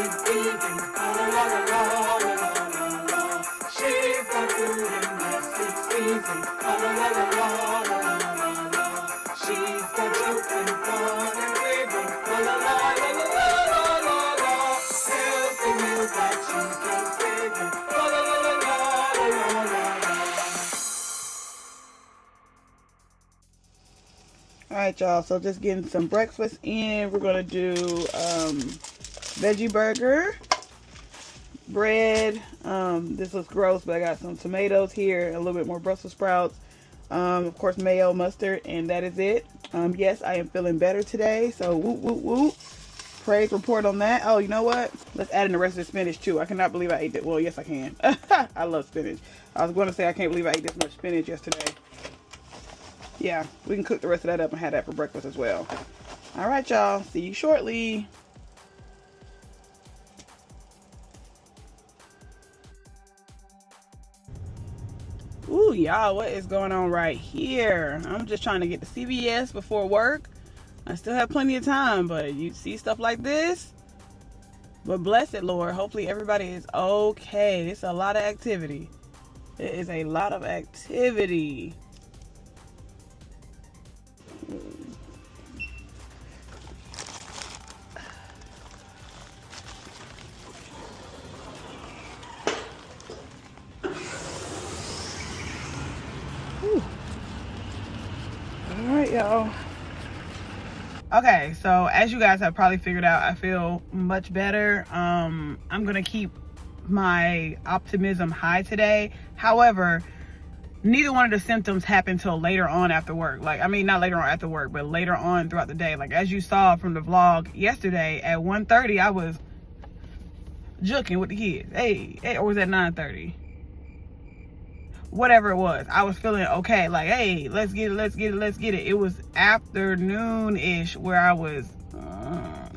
she's vegan. La la la la la la la la. She's got food in the 6 seasons. La la la la la la la la. She's got juice and fun and freedom. La la la la la la la la. Healthy meals that you can savor. La la la la la la la la. Alright, y'all, so just getting some breakfast in. We're gonna do veggie burger, bread. This looks gross, but I got some tomatoes here, a little bit more Brussels sprouts, of course mayo, mustard, and that is it. Yes, I am feeling better today, so whoop whoop whoop. Praise report on that. Oh, you know what? Let's add in the rest of the spinach too. I cannot believe I ate that. Well, yes I can. I love spinach. I was going to say I can't believe I ate this much spinach yesterday. Yeah, we can cook the rest of that up and have that for breakfast as well. All right, y'all. See you shortly. Ooh, y'all, what is going on right here? I'm just trying to get to CVS before work. I still have plenty of time, but you see stuff like this? But bless it, Lord. Hopefully everybody is okay. It's a lot of activity. It is a lot of activity. Alright, y'all. Okay, so as you guys have probably figured out, I feel much better. I'm gonna keep my optimism high today. However, neither one of the symptoms happened till later on after work. Like, I mean, not later on after work, but later on throughout the day. Like, as you saw from the vlog yesterday at 1:30, I was juking with the kids. Hey, or was that 9:30? Whatever it was, I was feeling okay. Like, hey, let's get it. It was afternoon-ish where I was,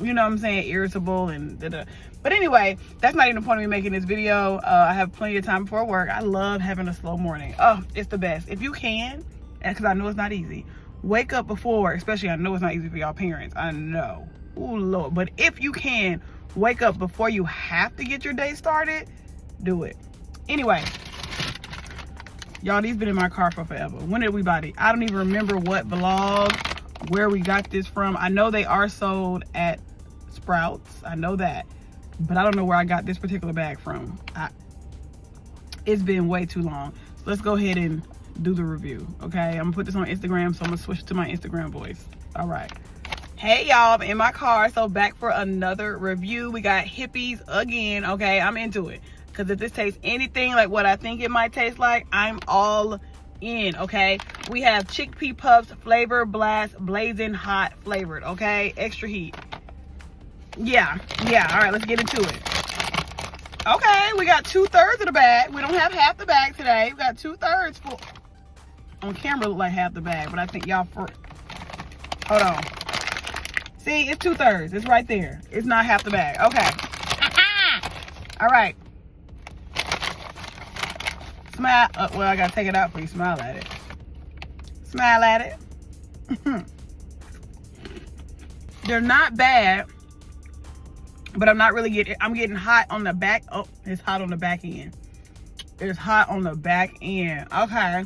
you know what I'm saying, irritable and da-da. But anyway, that's not even the point of me making this video. I have plenty of time before work. I love having a slow morning. Oh, it's the best. If you can, and because I know it's not easy, wake up before work. Especially, I know it's not easy for y'all parents. I know. Oh, Lord. But if you can, wake up before you have to get your day started, do it. Anyway, y'all, these been in my car for forever. When did we buy these? I don't even remember what vlog, where we got this from. I know they are sold at Sprouts. I know that. But I don't know where I got this particular bag from. It's been way too long. So let's go ahead and do the review, okay? I'm gonna put this on Instagram, so I'm gonna switch to my Instagram voice. All right. Hey, y'all, I'm in my car, so back for another review. We got Hippeas again, okay? I'm into it. Because if this tastes anything like what I think it might taste like, I'm all in, okay? We have chickpea puffs, flavor blast, blazing hot flavored, okay? Extra heat. Yeah, all right, let's get into it. Okay, we got 2/3 of the bag. We don't have half the bag today. We got 2/3 full. On camera, look like half the bag, but I think y'all hold on. See, it's 2/3. It's right there. It's not half the bag. Okay. All right. Smile. Well, I gotta take it out for you. Smile at it. Smile at it. They're not bad, but I'm not really getting. I'm getting hot on the back. Oh, it's hot on the back end. It's hot on the back end. Okay.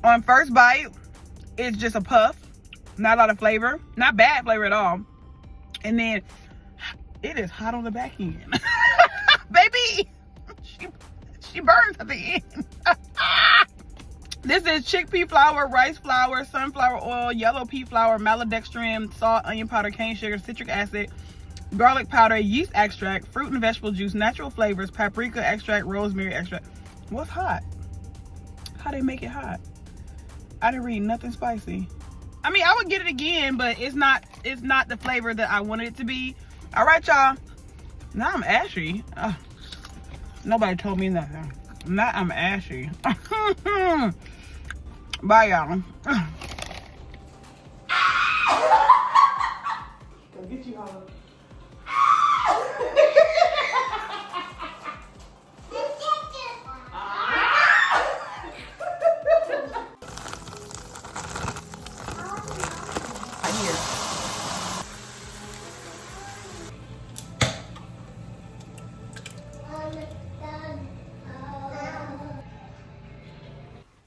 On first bite, it's just a puff. Not a lot of flavor. Not bad flavor at all. And then it is hot on the back end. Baby, she burns at the end. This is chickpea flour, rice flour, sunflower oil, yellow pea flour, maltodextrin, salt, onion powder, cane sugar, citric acid, garlic powder, yeast extract, fruit and vegetable juice, natural flavors, paprika extract, rosemary extract. What's hot? How they make it hot? I didn't read nothing spicy. I mean, I would get it again, but it's not the flavor that I wanted it to be. All right, y'all. Now I'm ashy. Nobody told me nothing. Now I'm ashy. Bye, y'all. Go get you all.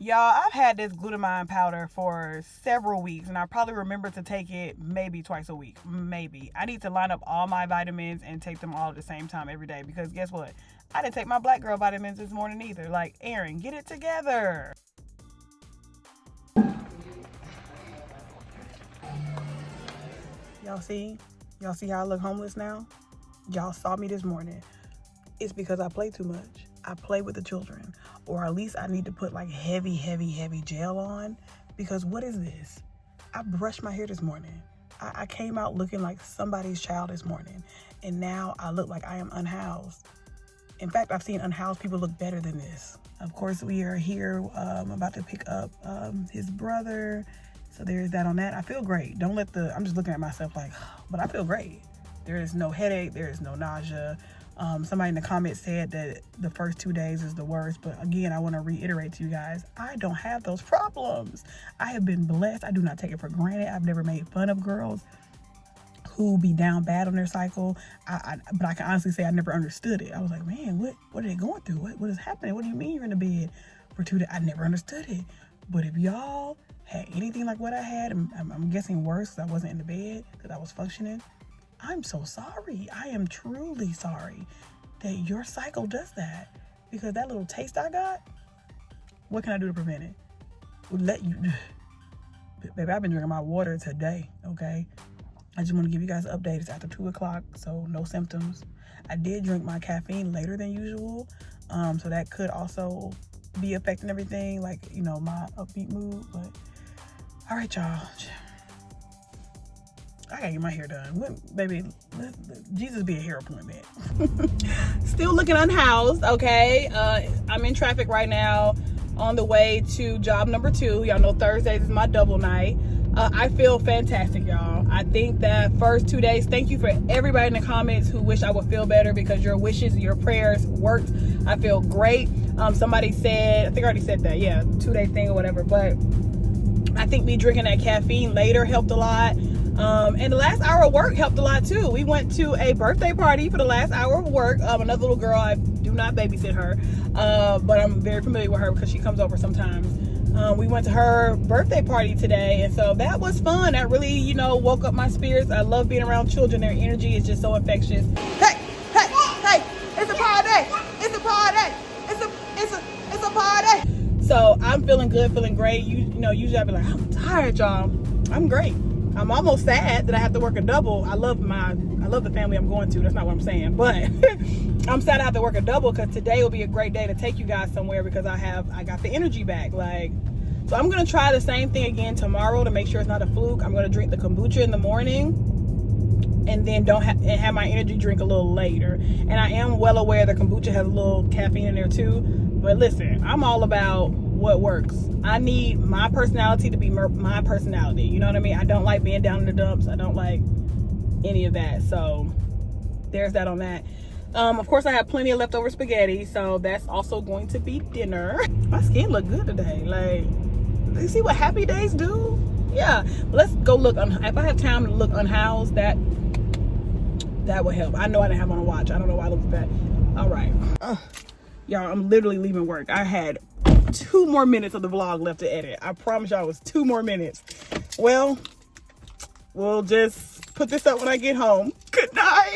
Y'all, I've had this glutamine powder for several weeks, and I probably remember to take it maybe twice a week. Maybe. I need to line up all my vitamins and take them all at the same time every day, because guess what? I didn't take my black girl vitamins this morning either. Like, Aaron, get it together. Y'all see? Y'all see how I look homeless now? Y'all saw me this morning. It's because I play too much. I play with the children, or at least I need to put like heavy gel on, because what is this? I brushed my hair this morning. I came out looking like somebody's child this morning, and now I look like I am unhoused. In fact, I've seen unhoused people look better than this. Of course, we are here about to pick up his brother, so there's that on that. I feel great. I'm just looking at myself like, but I feel great. There is no headache, there is no nausea. Somebody in the comments said that the first 2 days is the worst, but again, I want to reiterate to you guys, I don't have those problems. I have been blessed. I do not take it for granted. I've never made fun of girls who be down bad on their cycle. But I can honestly say I never understood it. I was like, man, what are they going through? What is happening? What do you mean you're in the bed for 2 days? I never understood it. But if y'all had anything like what I had, I'm guessing worse because I wasn't in the bed, because I was functioning. I'm so sorry. I am truly sorry that your cycle does that, because that little taste I got, what can I do to prevent it? Baby, I've been drinking my water today, okay? I just want to give you guys an update. It's after 2 o'clock, so no symptoms. I did drink my caffeine later than usual, so that could also be affecting everything, like, you know, my upbeat mood. But all right, y'all. I gotta get my hair done. Baby, Jesus be a hair appointment. Still looking unhoused, okay? I'm in traffic right now on the way to job number 2. Y'all know Thursdays is my double night. I feel fantastic, y'all. I think that first 2 days, thank you for everybody in the comments who wish I would feel better, because your wishes, your prayers worked. I feel great. Somebody said, I think I already said that, yeah, 2-day thing or whatever, but I think me drinking that caffeine later helped a lot. And the last hour of work helped a lot too. We went to a birthday party for the last hour of work. Another little girl, I do not babysit her, but I'm very familiar with her because she comes over sometimes. We went to her birthday party today, and so that was fun. That really, you know, woke up my spirits. I love being around children. Their energy is just so infectious. Hey, it's a party. It's a party. It's a party. So I'm feeling good, feeling great. You know, usually I'd be like, I'm tired, y'all. I'm great. I'm almost sad that I have to work a double. I love the family I'm going to. That's not what I'm saying. But I'm sad I have to work a double, because today will be a great day to take you guys somewhere, because I got the energy back. Like, so I'm going to try the same thing again tomorrow to make sure it's not a fluke. I'm going to drink the kombucha in the morning, and then have my energy drink a little later. And I am well aware that kombucha has a little caffeine in there too. But listen, I'm all about what works. I need my personality to be my personality. You know what I mean? I don't like being down in the dumps. I don't like any of that. So there's that on that. Of course, I have plenty of leftover spaghetti, so that's also going to be dinner. My skin look good today. Like, you see what happy days do? Yeah. Let's go look. If I have time to look unhoused, that would help. I know I didn't have on a watch. I don't know why I looked bad. All right. Y'all, I'm literally leaving work. I had 2 more minutes of the vlog left to edit. I promise y'all it was 2 more minutes. Well, we'll just put this up when I get home. Good night.